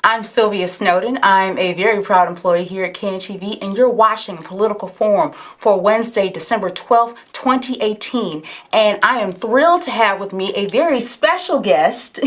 I'm Sylvia Snowden. I'm a very proud employee here at KNTV, and you're watching Political Forum for Wednesday, December 12th, 2018. And I am thrilled to have with me a very special guest,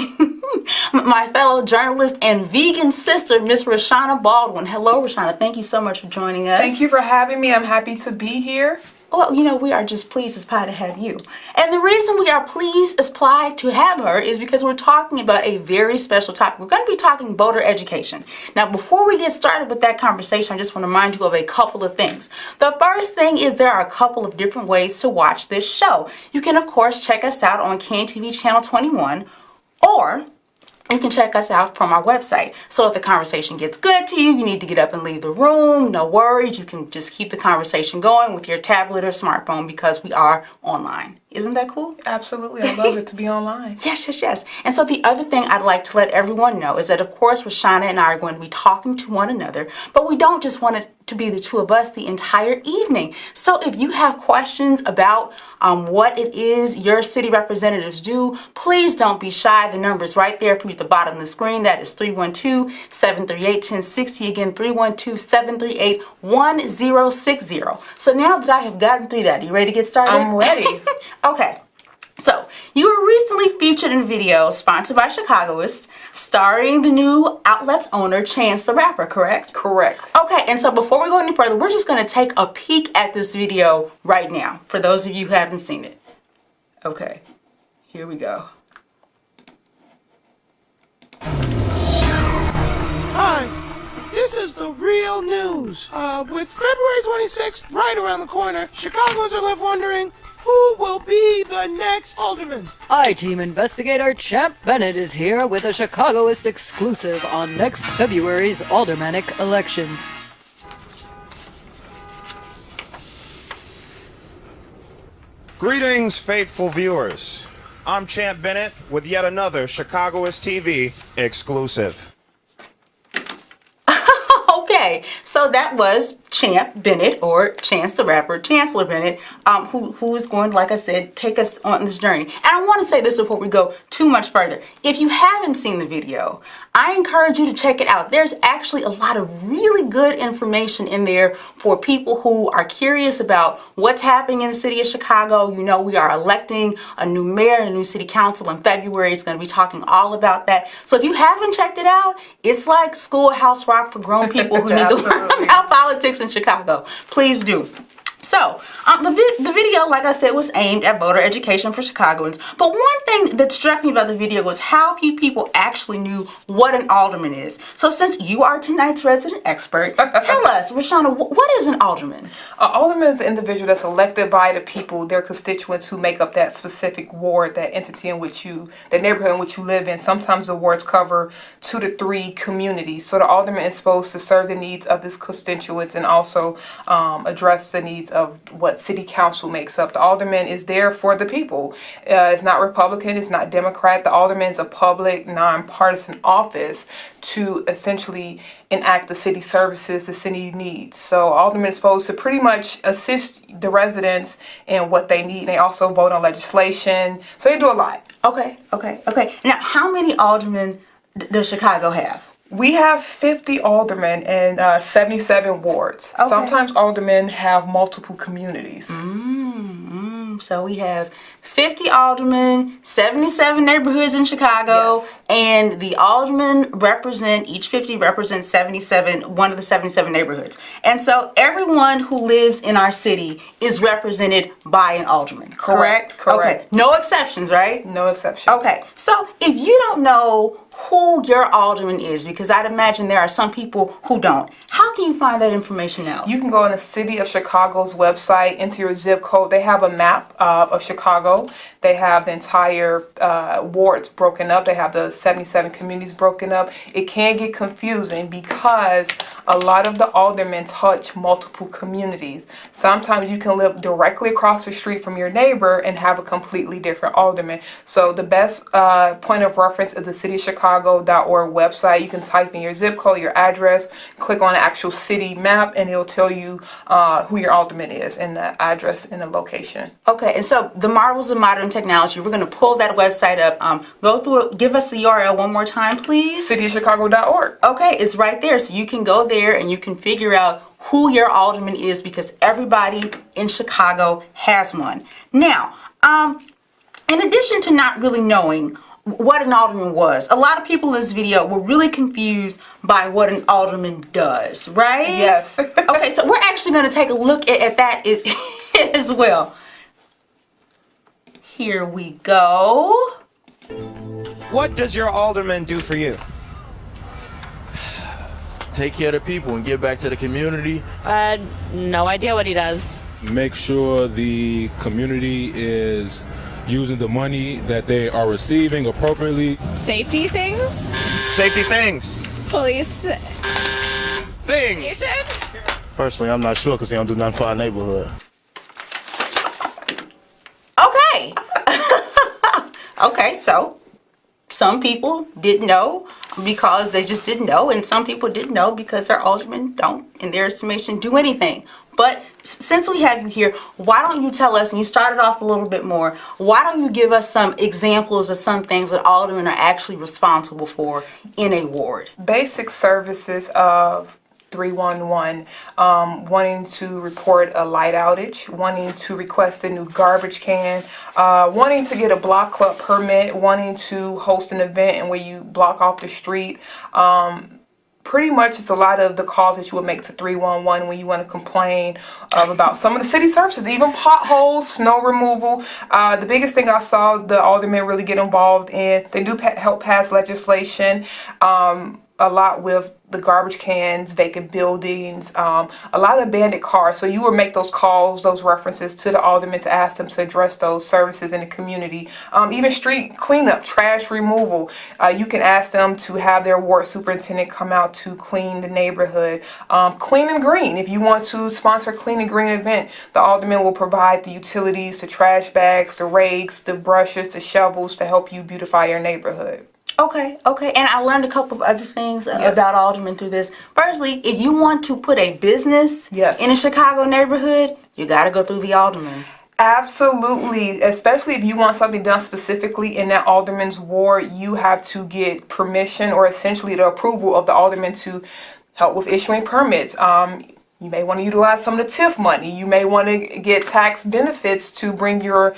my fellow journalist and vegan sister, Miss Rashanah Baldwin. Hello, Rashanah. Thank you so much for joining us. Thank you for having me. I'm happy to be here. Well, we are just pleased as pie to have you. And the reason we are pleased as pie to have her is because we're talking about a very special topic. We're going to be talking voter education. Now, before we get started with that conversation, I just want to remind you of a couple of things. The first thing is there are a couple of different ways to watch this show. You can, of course, check us out on KNTV Channel 21, or you can check us out from our website. So if the conversation gets good to you, you need to get up and leave the room, no worries. You can just keep the conversation going with your tablet or smartphone because we are online. Isn't that cool? Absolutely. I love it to be online. Yes. And so the other thing I'd like to let everyone know is that, of course, Rashanah and I are going to be talking to one another, but we don't just want it to be the two of us the entire evening. So if you have questions about what it is your city representatives do, please don't be shy. The number is right there for you at the bottom of the screen. That is 312-738-1060. Again, 312-738-1060. So now that I have gotten through that, you ready to get started? I'm ready. Okay. So, you were recently featured in a video sponsored by Chicagoists, starring the new outlet's owner, Chance the Rapper, correct? Correct. Okay, and so before we go any further, we're just going to take a peek at this video right now, for those of you who haven't seen it. Okay, here we go. Hi, this is the real news. With February 26th right around the corner, Chicagoans are left wondering, who will be the next alderman? I-Team investigator Champ Bennett is here with a Chicagoist exclusive on next February's aldermanic elections. Greetings, faithful viewers. I'm Champ Bennett with yet another Chicagoist TV exclusive. Okay, so that was Champ Bennett, or Chance the Rapper, Chancellor Bennett, who is going, like I said, take us on this journey. And I want to say this before we go too much further. If you haven't seen the video, I encourage you to check it out. There's actually a lot of really good information in there for people who are curious about what's happening in the city of Chicago. You know, we are electing a new mayor and a new city council in February. It's going to be talking all about that. So if you haven't checked it out, it's like schoolhouse rock for grown people who need to learn about politics in Chicago. Please do. So, the video, like I said, was aimed at voter education for Chicagoans. But one thing that struck me about the video was how few people actually knew what an alderman is. So since you are tonight's resident expert, tell us, Rashanah, what is an alderman? An alderman is an individual that's elected by the people, their constituents who make up that specific ward, that entity in which that neighborhood in which you live in. Sometimes the wards cover 2 to 3 communities. So the alderman is supposed to serve the needs of his constituents and also address the needs of what city council makes up. The alderman is there for the people. It's not Republican, it's not Democrat. The alderman is a public, nonpartisan office to essentially enact the city services the city needs. So alderman is supposed to pretty much assist the residents in what they need. They also vote on legislation. So they do a lot. Okay. Now, how many aldermen does Chicago have? We have 50 aldermen and 77 wards. Okay. Sometimes aldermen have multiple communities. So we have 50 aldermen, 77 neighborhoods in Chicago, Yes. and the aldermen represent, each 50 represents 77, one of the 77 neighborhoods. And so everyone who lives in our city is represented by an alderman, correct? Correct. Okay, no exceptions, right? No exceptions. Okay, so if you don't know who your alderman is, because I'd imagine there are some people who don't, how can you find that information out? You can go on the City of Chicago's website, enter your zip code. They have a map of Chicago. They have the entire wards broken up. They have the 77 communities broken up. It can get confusing because a lot of the aldermen touch multiple communities. Sometimes you can live directly across the street from your neighbor and have a completely different alderman. So the best point of reference is the City of Chicago cityofchicago.org website. You can type in your zip code, your address, click on the actual city map, and it'll tell you who your alderman is and the address and the location. Okay, and so the marvels of modern technology, we're going to pull that website up. Go through it. Give us the URL one more time, please. cityofchicago.org. Okay, it's right there. So you can go there and you can figure out who your alderman is, because everybody in Chicago has one. Now, in addition to not really knowing what an alderman was, a lot of people in this video were really confused by what an alderman does, right? Yes. Okay, so we're actually going to take a look at that as well. Here we go. What does your alderman do for you? Take care of the people and give back to the community. No idea what he does. Make sure the community is using the money that they are receiving appropriately. Safety things? Safety things. Police Things. station? Personally, I'm not sure because they don't do nothing for our neighborhood. Okay. Okay, so some people didn't know because they just didn't know, and some people didn't know because their aldermen don't, in their estimation, do anything. But since we have you here, why don't you tell us, and you started off a little bit more, why don't you give us some examples of some things that aldermen are actually responsible for in a ward? Basic services of 311, wanting to report a light outage, wanting to request a new garbage can, wanting to get a block club permit, wanting to host an event and where you block off the street. Pretty much it's a lot of the calls that you would make to 311 when you want to complain about some of the city services, even potholes, snow removal. The biggest thing I saw the aldermen really get involved in, they do help pass legislation, a lot with the garbage cans, vacant buildings, a lot of abandoned cars. So you would make those calls, those references to the aldermen to ask them to address those services in the community. Even street cleanup, trash removal. You can ask them to have their ward superintendent come out to clean the neighborhood. Clean and green. If you want to sponsor a clean and green event, the alderman will provide the utilities, the trash bags, the rakes, the brushes, the shovels to help you beautify your neighborhood. Okay, and I learned a couple of other things about aldermen through this. Firstly, if you want to put a business in a Chicago neighborhood, you got to go through the alderman. Absolutely, especially if you want something done specifically in that alderman's ward, you have to get permission or essentially the approval of the alderman to help with issuing permits. You may want to utilize some of the TIF money. You may want to get tax benefits to bring your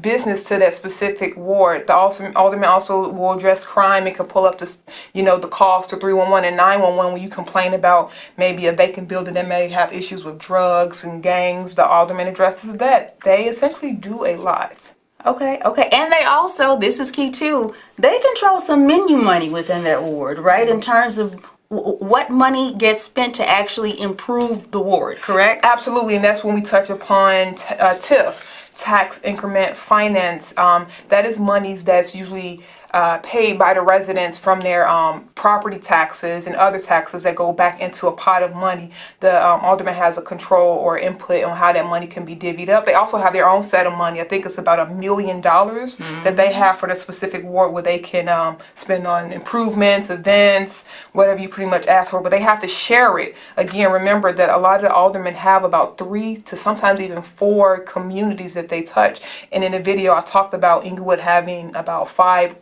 business to that specific ward. The alderman also will address crime and can pull up the, the calls to 311 and 911 when you complain about maybe a vacant building that may have issues with drugs and gangs. The alderman addresses that. They essentially do a lot. Okay, and they also, this is key too, they control some menu money within that ward, right? In terms of what money gets spent to actually improve the ward, correct? Absolutely, and that's when we touch upon TIF, tax increment finance. That is monies that's usually paid by the residents from their property taxes and other taxes that go back into a pot of money. The alderman has a control or input on how that money can be divvied up. They also have their own set of money. I think it's about $1 million that they have for the specific ward where they can spend on improvements, events, whatever you pretty much ask for, but they have to share it. Again, remember that a lot of the aldermen have about 3 to sometimes even 4 communities that they touch. And in the video, I talked about Inglewood having about 5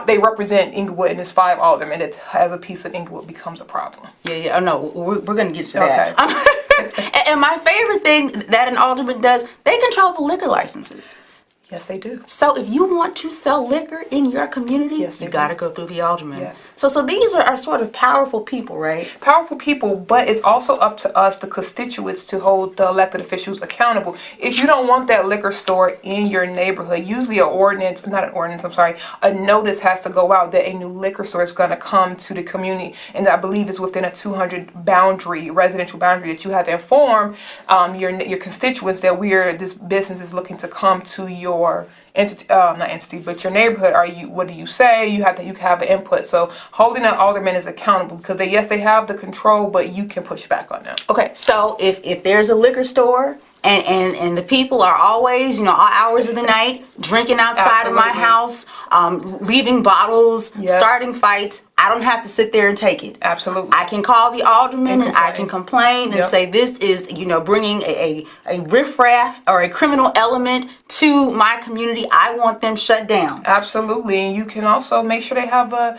they represent Inglewood, and it's 5 aldermen that has a piece of Inglewood becomes a problem. Yeah. Oh no, we're gonna get to that. Okay. And my favorite thing that an alderman does, they control the liquor licenses. Yes, they do. So if you want to sell liquor in your community, you got to go through the alderman. Yes. So these are sort of powerful people, right? Powerful people, but it's also up to us, the constituents, to hold the elected officials accountable. If you don't want that liquor store in your neighborhood, usually a notice has to go out that a new liquor store is going to come to the community, and I believe it's within a 200 residential boundary, that you have to inform your constituents that this business is looking to come to your entity, not entity, but your neighborhood. What do you say? You have an input. So holding an alderman is accountable because they have the control, but you can push back on them. Okay, so if there's a liquor store and the people are always, all hours of the night, drinking outside of my house, leaving bottles, starting fights, I don't have to sit there and take it. Absolutely. I can call the alderman and I can complain and say this is, bringing a riffraff or a criminal element to my community. I want them shut down. Absolutely. And you can also make sure they have a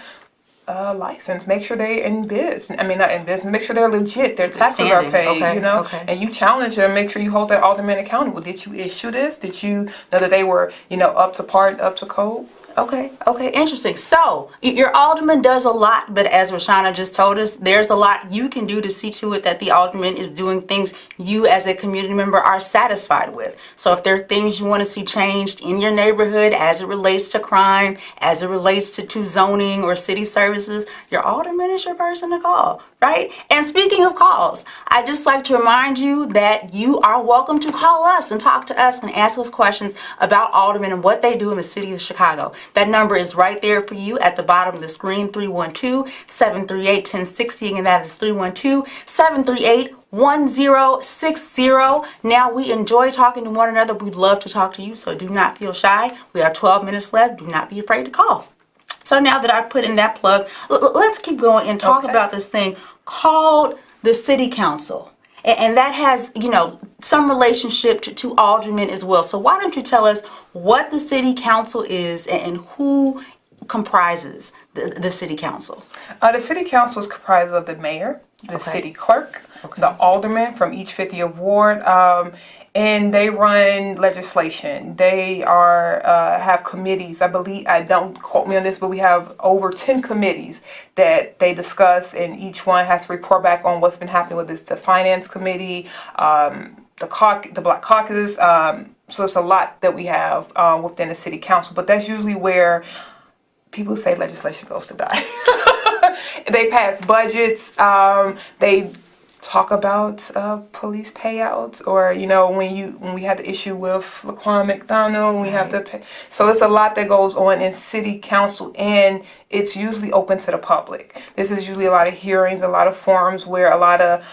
license. Make sure they're in business. I mean, not in business. Make sure they're legit. Their taxes are paid. And you challenge them. Make sure you hold that alderman accountable. Did you issue this? Did you know that they were, up to par, up to code? Okay, interesting. So, your alderman does a lot, but as Rashanah just told us, there's a lot you can do to see to it that the alderman is doing things you as a community member are satisfied with. So if there are things you want to see changed in your neighborhood as it relates to crime, as it relates to zoning or city services, your alderman is your person to call, right? And speaking of calls, I'd just like to remind you that you are welcome to call us and talk to us and ask us questions about aldermen and what they do in the city of Chicago. That number is right there for you at the bottom of the screen, 312-738-1060, and that is 312-738-1060. Now, we enjoy talking to one another. We'd love to talk to you, so do not feel shy. We have 12 minutes left. Do not be afraid to call. So now that I've put in that plug, let's keep going and talk about this thing called the City Council. And that has, some relationship to aldermen as well. So why don't you tell us what the City Council is and who comprises the City Council? The City Council is comprised of the mayor, the city clerk, the alderman from each 50th ward, and they run legislation. They have committees. I believe, don't quote me on this, but we have over 10 committees that they discuss, and each one has to report back on what's been happening with this. The finance committee, the Black Caucus. So it's a lot that we have within the City Council, but that's usually where people say legislation goes to die. They pass budgets. They talk about police payouts, or when we had the issue with Laquan McDonald, we have to pay. So it's a lot that goes on in City Council, and it's usually open to the public. This is usually a lot of hearings, a lot of forums where a lot of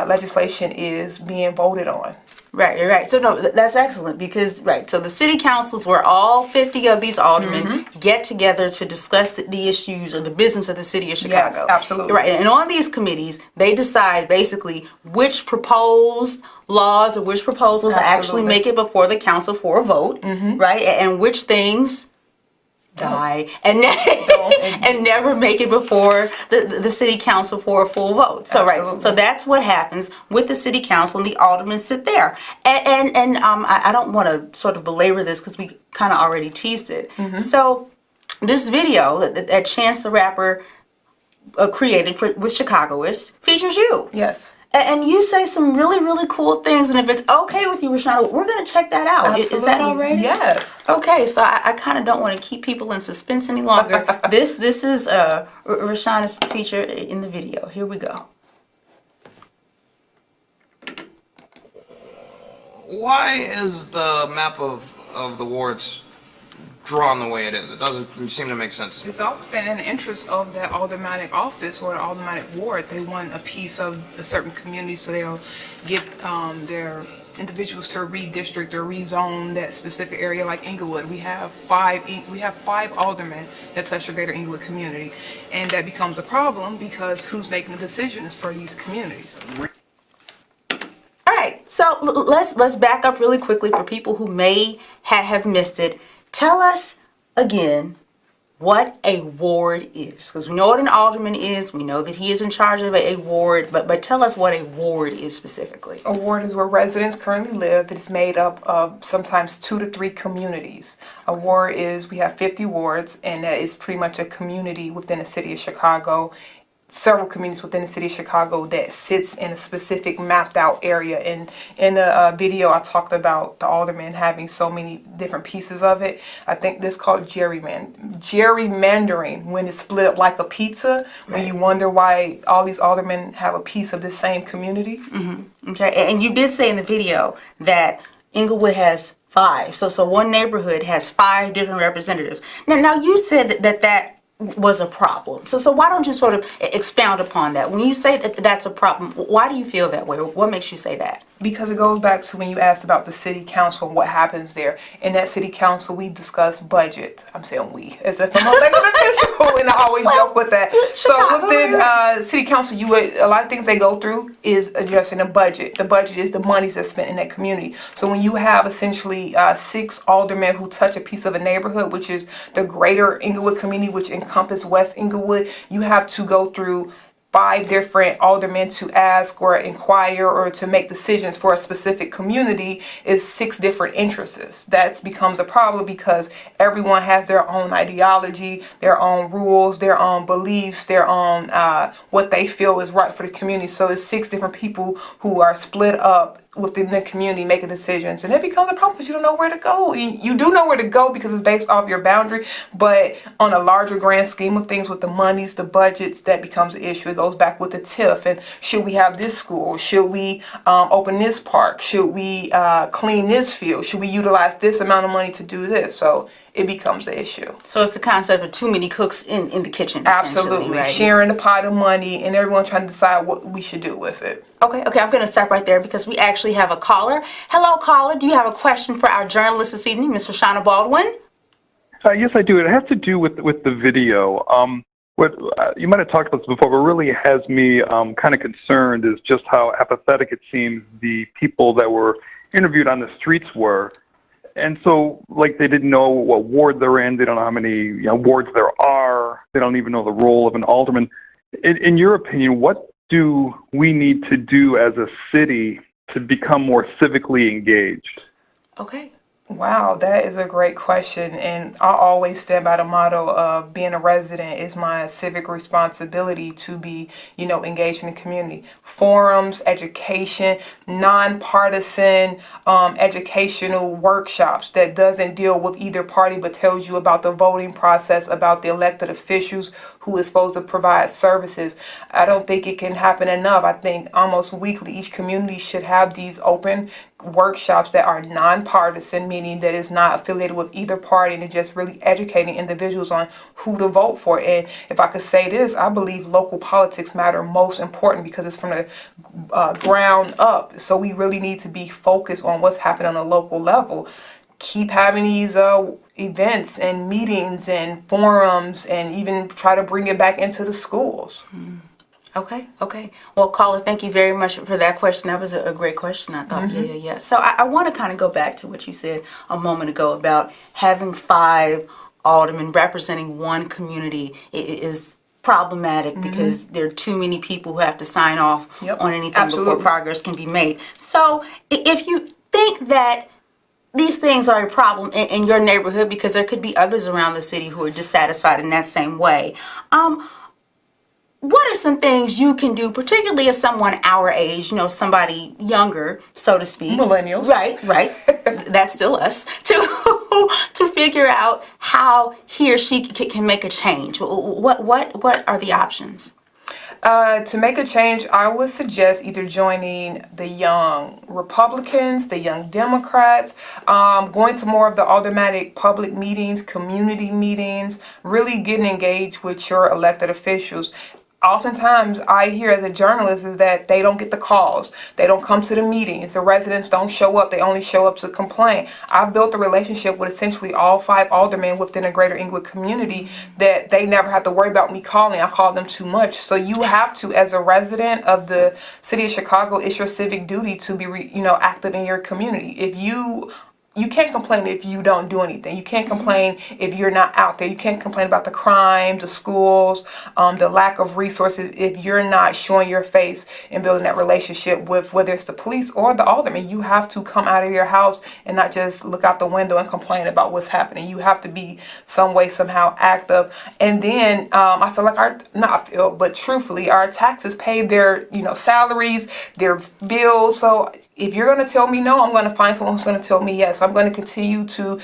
legislation is being voted on. Right. So no, that's excellent because, so the city councils where all 50 of these aldermen get together to discuss the issues or the business of the city of Chicago. Yes, absolutely. Right, and on these committees, they decide basically which proposed laws or which proposals actually make it before the council for a vote, right, and which things die and never make it before the city council for a full vote. So so that's what happens with the city council, and the aldermen sit there. And I don't want to sort of belabor this because we kind of already teased it. So this video that Chance the Rapper created with Chicagoists features you. Yes. And you say some really, really cool things. And if it's okay with you, Rashanah, we're going to check that out. Absolutely. Is that all right? Yes. Okay, so I kind of don't want to keep people in suspense any longer. This is Rashanah's feature in the video. Here we go. Why is the map of the wards drawn the way it is? It doesn't seem to make sense. It's often in the interest of that aldermanic office or the aldermanic ward. They want a piece of a certain community, so they'll get their individuals to redistrict or rezone that specific area. Like Inglewood, we have five aldermen that touch the greater Inglewood community, and that becomes a problem because who's making the decisions for these communities? All right, so let's back up really quickly for people who may have missed it. Tell us again what a ward is, because we know what an alderman is. We know that he is in charge of a ward, but tell us what a ward is specifically. A ward is where residents currently live. It's made up of sometimes 2 to 3 communities. A ward is, we have 50 wards, and that is pretty much a community within the city of Chicago. Several communities within the city of Chicago that sits in a specific mapped out area. And in the video, I talked about the aldermen having so many different pieces of it. I think this is called gerrymandering, when it's split up like a pizza, when you wonder why all these aldermen have a piece of the same community. Okay, and you did say in the video that Inglewood has 5. So one neighborhood has 5 different representatives. Now you said that was a problem. So why don't you sort of expound upon that? When you say that that's a problem, why do you feel that way? What makes you say that? Because it goes back to when you asked about the city council and what happens there. In that city council, we discuss budget. I'm saying we, as if I'm an elected official, and I always joke with that. So within city council, a lot of things they go through is adjusting the budget. The budget is the monies that's spent in that community. So when you have essentially 6 aldermen who touch a piece of a neighborhood, which is the greater Inglewood community, which encompass West Inglewood, you have to go through 5 different aldermen to ask or inquire or to make decisions for a specific community is 6 different interests. That becomes a problem because everyone has their own ideology, their own rules, their own beliefs, their own what they feel is right for the community. So it's 6 different people who are split up within the community making decisions, and it becomes a problem because you don't know where to go. You do know where to go because it's based off your boundary, but on a larger grand scheme of things with the monies, the budgets, that becomes an issue. It goes back with the TIF, and should we have this school? Should we open this park? Should we clean this field? Should we utilize this amount of money to do this? So it becomes an issue. So it's the concept of too many cooks in the kitchen. Absolutely, right? Sharing the pot of money and everyone trying to decide what we should do with it. Okay, I'm going to stop right there because we actually have a caller. Hello, caller. Do you have a question for our journalist this evening, Ms. Rashanah Baldwin? Yes, I do. It has to do with the video. What you might have talked about this before, but really has me kind of concerned is just how apathetic it seems the people that were interviewed on the streets were. And so, like, they didn't know what ward they're in. They don't know how many wards there are. They don't even know the role of an alderman. In your opinion, what do we need to do as a city to become more civically engaged? Okay. Wow, that is a great question, and I always stand by the motto of being a resident is my civic responsibility to be, engaged in the community. Forums, education, nonpartisan educational workshops that doesn't deal with either party but tells you about the voting process, about the elected officials who is supposed to provide services. I don't think it can happen enough. I think almost weekly each community should have these open workshops that are nonpartisan, meaning that it's not affiliated with either party, and it's just really educating individuals on who to vote for. And if I could say this, I believe local politics matter most important because it's from the ground up. So we really need to be focused on what's happening on a local level. Keep having these events and meetings and forums, and even try to bring it back into the schools. Okay. Well, caller, thank you very much for that question. That was a great question, I thought. Yeah. So I want to kind of go back to what you said a moment ago about having 5 aldermen representing one community is problematic because there are too many people who have to sign off on anything before progress can be made. So if you think that these things are a problem in your neighborhood, because there could be others around the city who are dissatisfied in that same way, what are some things you can do, particularly as someone our age, somebody younger, so to speak? Millennials. Right. That's still us. To figure out how he or she can make a change. What are the options? To make a change, I would suggest either joining the young Republicans, the young Democrats, going to more of the aldermanic public meetings, community meetings, really getting engaged with your elected officials. Oftentimes, I hear as a journalist is that they don't get the calls. They don't come to the meetings. The residents don't show up. They only show up to complain. I've built a relationship with essentially all 5 aldermen within a greater Inglewood community that they never have to worry about me calling. I call them too much. So you have to, as a resident of the city of Chicago, it's your civic duty to be, active in your community. If you can't complain if you don't do anything. You can't complain if you're not out there. You can't complain about the crime, the schools, the lack of resources if you're not showing your face and building that relationship with whether it's the police or the alderman. You have to come out of your house and not just look out the window and complain about what's happening. You have to be some way, somehow active. And then I feel like truthfully, our taxes pay their, salaries, their bills. So if you're going to tell me no, I'm going to find someone who's going to tell me yes. I'm going to continue to,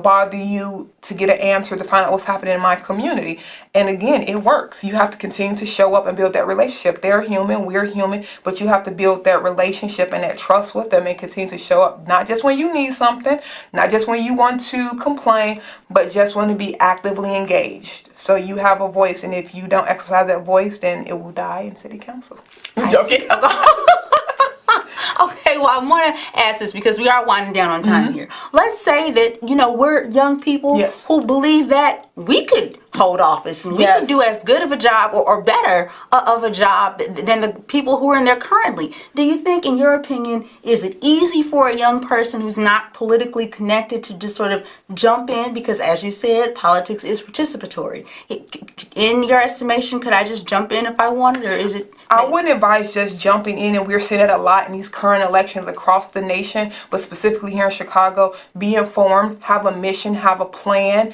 bother you to get an answer to find out what's happening in my community. And again, it works. You have to continue to show up and build that relationship. They're human, we're human, but you have to build that relationship and that trust with them and continue to show up, not just when you need something, not just when you want to complain, but just want to be actively engaged. So you have a voice, and if you don't exercise that voice, then it will die in city council. I'm joking. Okay, well, I want to ask this because we are winding down on time here. Let's say that, we're young people who believe that we could hold office and we could do as good of a job or better of a job than the people who are in there currently. Do you think, in your opinion, is it easy for a young person who's not politically connected to just sort of jump in? Because, as you said, politics is participatory. In your estimation, could I just jump in if I wanted, or is it... I wouldn't advise just jumping in, and we're seeing that a lot in these current elections across the nation, but specifically here in Chicago. Be informed, have a mission, have a plan,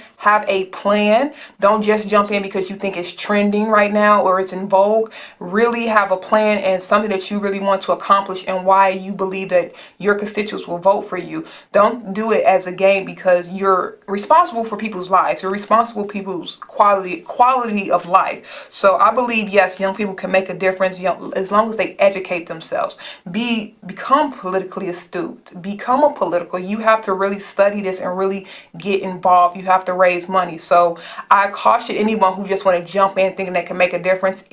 Don't just jump in because you think it's trending right now or it's in vogue. Really have a plan and something that you really want to accomplish and why you believe that your constituents will vote for you. Don't do it as a game because you're responsible for people's lives. You're responsible for people's quality of life. So I believe, yes, young people can make a difference as long as they educate themselves. Become politically astute. Become a political. You have to really study this and really get involved. You have to raise money. So I caution anyone who just want to jump in thinking that can make a difference.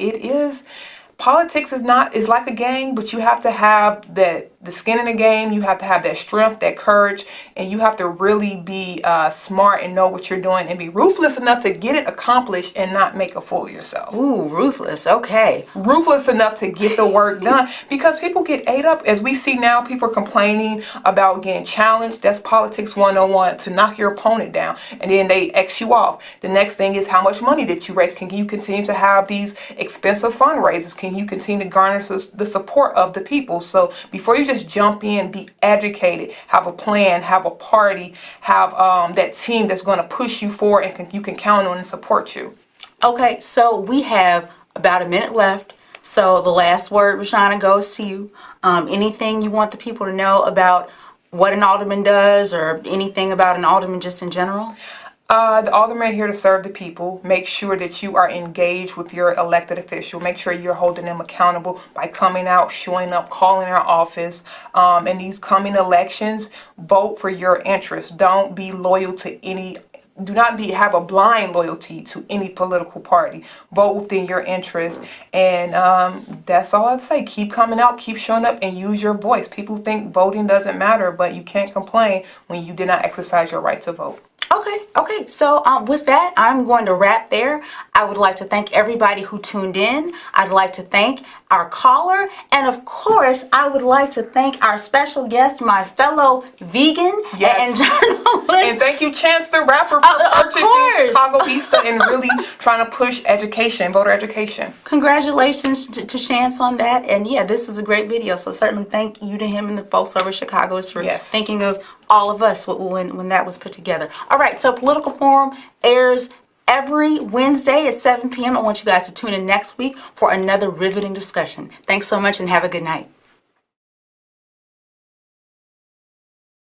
Politics is like a game, but you have to have the skin in the game. You have to have that strength, that courage, and you have to really be smart and know what you're doing and be ruthless enough to get it accomplished and not make a fool of yourself. Ooh, ruthless. Okay. Ruthless enough to get the work done because people get ate up. As we see now, people are complaining about getting challenged. That's politics 101, to knock your opponent down, and then they X you off. The next thing is how much money did you raise? Can you continue to have these expensive fundraisers? Can you continue to garner the support of the people? So before you just jump in, be educated, have a plan, have a party, have that team that's going to push you forward and you can count on and support you. Okay, so we have about a minute left. So the last word, Rashanah, goes to you. Anything you want the people to know about what an alderman does or anything about an alderman just in general? The alderman are here to serve the people. Make sure that you are engaged with your elected official. Make sure you're holding them accountable by coming out, showing up, calling our office. In these coming elections, vote for your interests. Don't be loyal to any. Do not have a blind loyalty to any political party. Vote within your interests. And that's all I'd say. Keep coming out, keep showing up, and use your voice. People think voting doesn't matter, but you can't complain when you did not exercise your right to vote. Okay. So with that, I'm going to wrap there. I would like to thank everybody who tuned in. I'd like to thank our caller. And of course, I would like to thank our special guest, my fellow vegan and journalist. And thank you, Chance the Rapper, for purchasing Chicago Vista and really trying to push education, voter education. Congratulations to Chance on that. And yeah, this is a great video. So certainly thank you to him and the folks over Chicago for thinking of all of us when that was put together. All right, so Political Forum airs every Wednesday at 7 p.m. I want you guys to tune in next week for another riveting discussion. Thanks so much and have a good night.